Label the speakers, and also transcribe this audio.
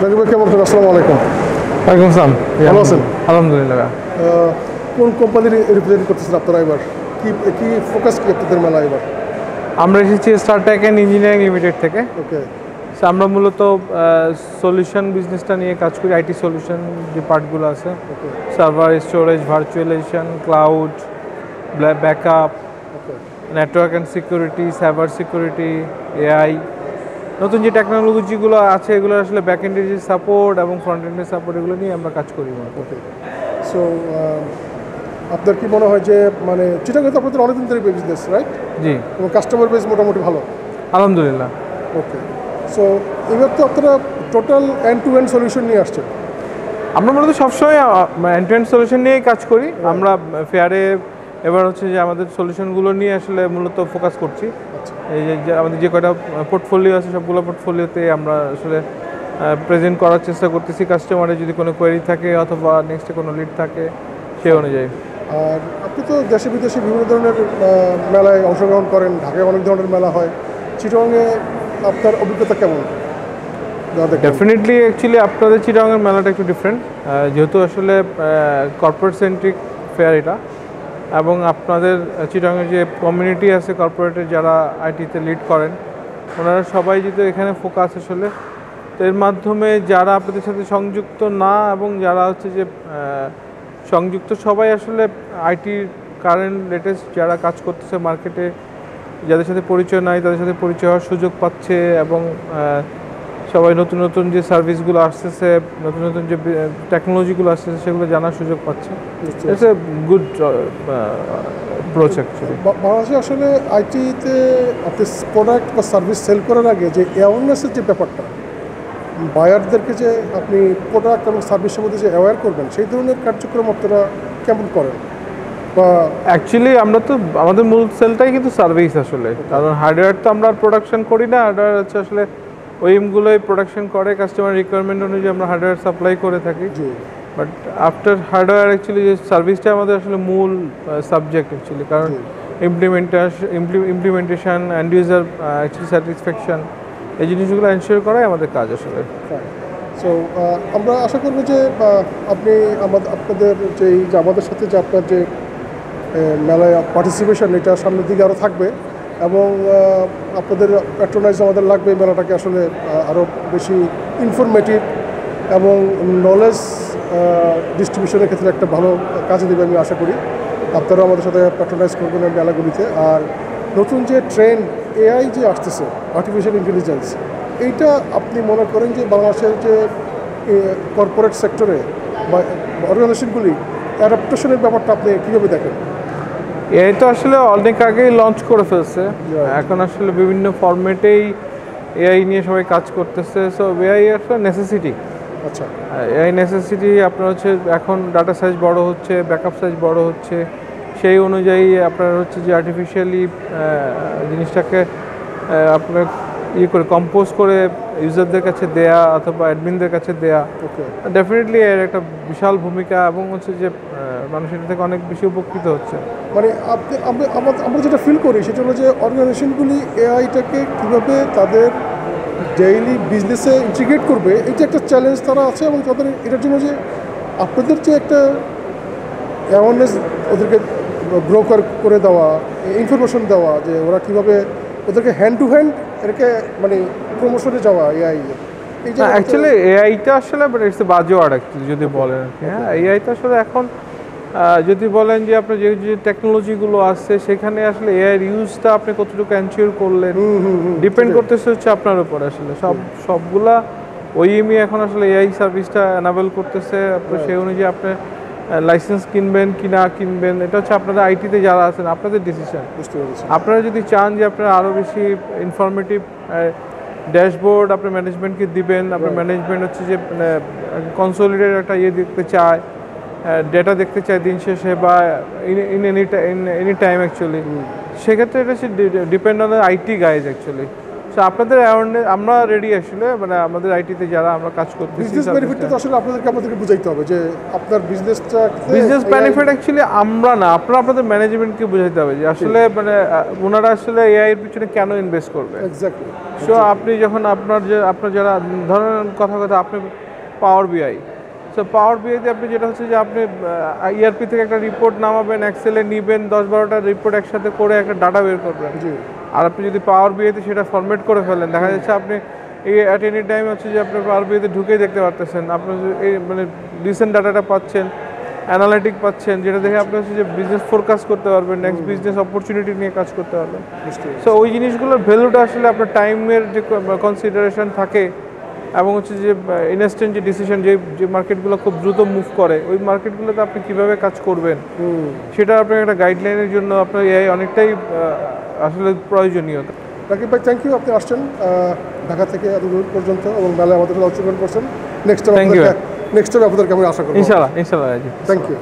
Speaker 1: নাকি ভাই কেমন আছেন? আসসালামু আলাইকুম।
Speaker 2: ওয়ালাইকুম আসসালাম।
Speaker 1: ভালো আছেন?
Speaker 2: আলহামদুলিল্লাহ।
Speaker 1: কোন কোম্পানির রিপ্রেজেন্ট করতেছেন আপনারা এবার? কি কি ফোকাস কি আপনাদের মেলা এবার?
Speaker 2: আমরা এসেছি স্টারটেক অ্যান্ড ইঞ্জিনিয়ারিং লিমিটেড থেকে।
Speaker 1: ওকে।
Speaker 2: So, আমরা মূলত সলিউশন বিজনেসটা নিয়ে কাজ করি। আইটি সলিউশন যে পার্টগুলো আছে,
Speaker 1: okay.
Speaker 2: Server, storage, virtualization, cloud, backup,
Speaker 1: okay.
Speaker 2: Network and security, cyber security, AI, নতুন যে টেকনোলজিগুলো আছে এগুলো আসলে ব্যাক এন্ডের যে সাপোর্ট এবং ফ্রন্ট এন্ডের সাপোর্ট এগুলো নিয়ে আমরা কাজ করি।
Speaker 1: ওকে। সো আপনার কি মনে হয় যে মানে চিটাগাং তো আপনাদের অনেকদিন ধরে বিজনেস, রাইট?
Speaker 2: জি,
Speaker 1: এবং কাস্টমার বেস মোটামুটি ভালো।
Speaker 2: আলহামদুলিল্লাহ।
Speaker 1: ওকে। সো এবার তো আপনারা total end to end solution নিয়ে আসছেন।
Speaker 2: আমরা মূলত সবসময় এন্ড টু এন্ড সলিউশন নিয়েই কাজ করি। আমরা ফেয়ারে এবার হচ্ছে যে আমাদের সলিউশনগুলো নিয়ে আসলে মূলত ফোকাস করছি। এই যে আমাদের যে কয়টা পোর্টফোলিও আছে সবগুলো পোর্টফোলিওতে আমরা আসলে প্রেজেন্ট করার চেষ্টা করতেছি। কাস্টমারের যদি কোনো কোয়েরি থাকে অথবা নেক্সটে কোনো লিড থাকে সেই অনুযায়ী।
Speaker 1: আর আপনি তো দেশে বিদেশে বিভিন্ন ধরনের মেলায় অংশগ্রহণ করেন, ঢাকায় অনেক ধরনের মেলা হয়। চিটাগাংয়ে আপনার অভিজ্ঞতা কেমন?
Speaker 2: ডেফিনেটলি অ্যাকচুয়ালি আপনাদের চিটাগাংয়ের মেলাটা একটু ডিফারেন্ট, যেহেতু আসলে কর্পোরেট সেন্ট্রিক ফেয়ার এটা, এবং আপনাদের চিটাগাংয়ের যে কমিউনিটি আছে কর্পোরেটের যারা আইটিতে লিড করেন ওনারা সবাই যদি এখানে ফোকাস আসলে, তো এর মাধ্যমে যারা আপনাদের সাথে সংযুক্ত না এবং যারা হচ্ছে যে সংযুক্ত সবাই আসলে আইটির কারেন্ট লেটেস্ট যারা কাজ করতেছে মার্কেটে, যাদের সাথে পরিচয় নাই তাদের সাথে পরিচয় হওয়ার সুযোগ পাচ্ছে, এবং সবাই নতুন নতুন যে সার্ভিসগুলো আসতেছে, নতুন নতুন যে টেকনোলজিগুলো আসতেছে সেগুলো জানার সুযোগ পাচ্ছে। It's a good approach actually.
Speaker 1: বাংলাদেশে আসলে আইটিতে আপনি প্রোডাক্ট বা সার্ভিস সেল করার আগে যে অ্যাওয়ারনেসের যে ব্যাপারটা, বায়ারদেরকে যে আপনি প্রোডাক্ট এবং সার্ভিসের মধ্যে যে অ্যাওয়্যার করবেন, সেই ধরনের কার্যক্রম আপনারা কেমন করেন? বা
Speaker 2: অ্যাকচুয়ালি আমরা তো আমাদের মূল সেলটাই কিন্তু সার্ভিস আসলে, কারণ হার্ডওয়্যার তো আমরা প্রোডাকশন করি না। হার্ডওয়্যার হচ্ছে আসলে ওইমগুলোই প্রোডাকশন করে, কাস্টমার রিকোয়ারমেন্ট অনুযায়ী আমরা হার্ডওয়্যার সাপ্লাই করে থাকি। বাট আফটার হার্ডওয়্যার অ্যাকচুয়ালি যে সার্ভিসটা আমাদের আসলে মূল সাবজেক্ট অ্যাকচুয়ালি, কারণ implementation and user actually satisfaction এই জিনিসগুলো এনশিওর করাই আমাদের কাজ আসলে।
Speaker 1: সো আমরা আশা করবো যে আপনি আপনাদের যেই যে আমাদের সাথে যে আপনার যে মেলায় পার্টিসিপেশন এটা সামনের দিকে আরও থাকবে, এবং আপনাদের প্যাট্রোনাইজ আমাদের লাগবে এই মেলাটাকে আসলে আরও বেশি ইনফরমেটিভ এবং নলেজ ডিস্ট্রিবিউশনের ক্ষেত্রে একটা ভালো কাজে দেবে আমি আশা করি। আপনারাও আমাদের সাথে প্যাট্রোনাইজ করবেন এই মেলাগুলিতে। আর নতুন যে ট্রেন্ড এআই যে আসতেছে, আর্টিফিশিয়াল ইন্টেলিজেন্স, এইটা আপনি মনে করেন যে বাংলাদেশের যে কর্পোরেট সেক্টরে বা অর্গানাইজেশনগুলি অ্যাডাপ্টেশনের ব্যাপারটা আপনি কীভাবে দেখেন?
Speaker 2: এআই তো আসলে অনেক আগেই লঞ্চ করে ফেলছে, এখন আসলে বিভিন্ন ফরম্যাটেই এআই নিয়ে সবাই কাজ করতেছে। সো এআই একটা নেসেসিটি।
Speaker 1: আচ্ছা,
Speaker 2: এআই নেসেসিটি আপনার হচ্ছে এখন ডাটা সাইজ বড় হচ্ছে, ব্যাকআপ সাইজ বড় হচ্ছে, সেই অনুযায়ী আপনার হচ্ছে যে আর্টিফিশিয়ালি জিনিসটাকে আপনার করে কম্পোজ করে ইউজারদের কাছে দেয়া অথবা অ্যাডমিনদের কাছে দেয়া, ডেফিনেটলি এর একটা বিশাল ভূমিকা, এবং হচ্ছে যে মানুষ এটা থেকে অনেক বেশি উপকৃত হচ্ছে।
Speaker 1: মানে আমরা যেটা ফিল করি সেটা হলো যে অর্গানাইজেশনগুলি এআইটাকে কীভাবে তাদের ডেইলি বিজনেসে ইন্টিগ্রেট করবে, এটা একটা চ্যালেঞ্জ তারা আছে, এবং তাদের এটার জন্য যে আপনাদের যে একটা অ্যাওয়ারনেস ওদেরকে গ্রো করে দেওয়া, ইনফরমেশন দেওয়া যে ওরা কীভাবে ওদেরকে হ্যান্ড টু হ্যান্ড এটাকে মানে প্রমোশনে যাওয়া এআই।
Speaker 2: অ্যাকচুয়ালি এআইটা আসলে ইটস এ বাজওয়ার্ড অ্যাকচুয়ালি যদি বলেন আর কি। হ্যাঁ, এআইটা আসলে এখন যদি বলেন যে আপনার যে যে টেকনোলজিগুলো আছে সেখানে আসলে এআইয়ের ইউজটা আপনি কতটুকু এনশিওর করলেন ডিপেন্ড করতেছে হচ্ছে আপনার উপর আসলে। সবগুলা ওইএমই এখন আসলে এআই সার্ভিসটা এনাবেল করতেছে। আপনি সেই অনুযায়ী আপনি লাইসেন্স কিনবেন কি না কিনবেন এটা হচ্ছে আপনাদের আইটিতে যারা আছেন আপনাদের ডিসিশন। আপনারা যদি চান যে আপনারা আরও বেশি ইনফরমেটিভ ড্যাশবোর্ড আপনার ম্যানেজমেন্টকে দিবেন, আপনার ম্যানেজমেন্ট হচ্ছে যে কনসোলিডেট একটা ইয়ে দেখতে চায়, ডেটা দেখতে চায় দিন শেষে বা ইন এনি টাইম অ্যাকচুয়ালি, সেক্ষেত্রে এটা হচ্ছে depend on IT guys actually. So আপনাদের অ্যাওয়ারনেস আমরা রেডি আসলে, মানে আমাদের আইটিতে যারা আমরা কাজ করতেছি
Speaker 1: বিজনেস বেনিফিটটা তো আসলে আমাদেরকে বুঝাইতে হবে যে আপনার বিজনেস
Speaker 2: বেনিফিট অ্যাকচুয়ালি আমরা না, আপনাদের ম্যানেজমেন্টকে বুঝাইতে হবে যে আসলে মানে ওনারা আসলে এআই এর পিছনে কেন ইনভেস্ট করবে।
Speaker 1: এক্স্যাক্টলি।
Speaker 2: সো আপনি যখন আপনার যারা ধরেন কথা আপনি পাওয়ার বিআই, সো পাওয়ার বিআইতে আপনি যেটা হচ্ছে যে আপনি ইআরপি থেকে একটা রিপোর্ট নামাবেন, এক্সেলে নিবেন, 10-12টা রিপোর্ট একসাথে করে একটা ডাটা বের করবেন।
Speaker 1: জি
Speaker 2: আর আপনি যদি পাওয়ার বিআইতে সেটা ফরম্যাট করে ফেলেন, দেখা যাচ্ছে আপনি অ্যাট এনি টাইম হচ্ছে যে আপনি পাওয়ার বিআইতে ঢুকেই দেখতে পারতেছেন, আপনি এই মানে রিসেন্ট ডাটাটা পাচ্ছেন, অ্যানালিটিক পাচ্ছেন, যেটা দেখে আপনি হচ্ছে যে বিজনেস ফোরকাস্ট করতে পারবেন, নেক্সট বিজনেস অপরচুনিটি নিয়ে কাজ করতে পারবেন। সো ওই জিনিসগুলোর ভ্যালুটা আসলে আপনার টাইমের যে কনসিডারেশন থাকে এবং হচ্ছে যে ইনস্ট্যান্ট যে ডিসিশন, যে মার্কেটগুলো খুব দ্রুত মুভ করে, ওই মার্কেটগুলোতে আপনি কীভাবে কাজ করবেন সেটা আপনার একটা গাইডলাইনের জন্য আপনার এআই অনেকটাই আসলে প্রয়োজনীয়।
Speaker 1: রাকিব ভাই, থ্যাংক ইউ, আপনি আসছেন ঢাকা থেকে এত দূর পর্যন্ত এবং মেলায় আমাদের অংশগ্রহণ করছেন। নেক্সট টাইম আপনাদেরকে আমি আশা করব।
Speaker 2: ইনশাআল্লাহ।
Speaker 1: Thank you.